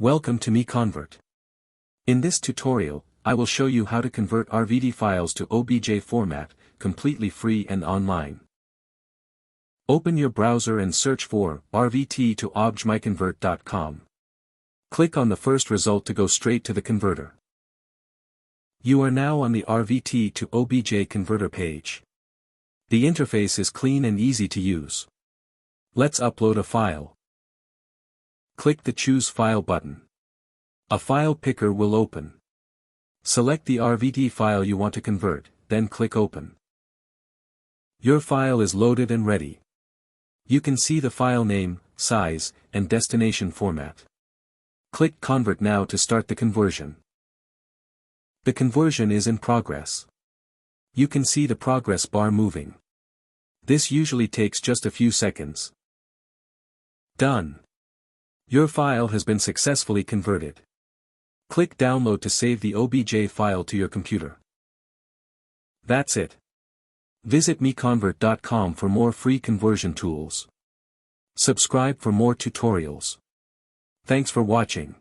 Welcome to MiConvert. In this tutorial, I will show you how to convert RVT files to OBJ format, completely free and online. Open your browser and search for RVT to OBJ MiConvert.com. Click on the first result to go straight to the converter. You are now on the RVT to OBJ converter page. The interface is clean and easy to use. Let's upload a file. Click the Choose File button. A file picker will open. Select the RVT file you want to convert, then click Open. Your file is loaded and ready. You can see the file name, size, and destination format. Click Convert now to start the conversion. The conversion is in progress. You can see the progress bar moving. This usually takes just a few seconds. Done. Your file has been successfully converted. Click Download to save the OBJ file to your computer. That's it. Visit MiConvert.com for more free conversion tools. Subscribe for more tutorials. Thanks for watching.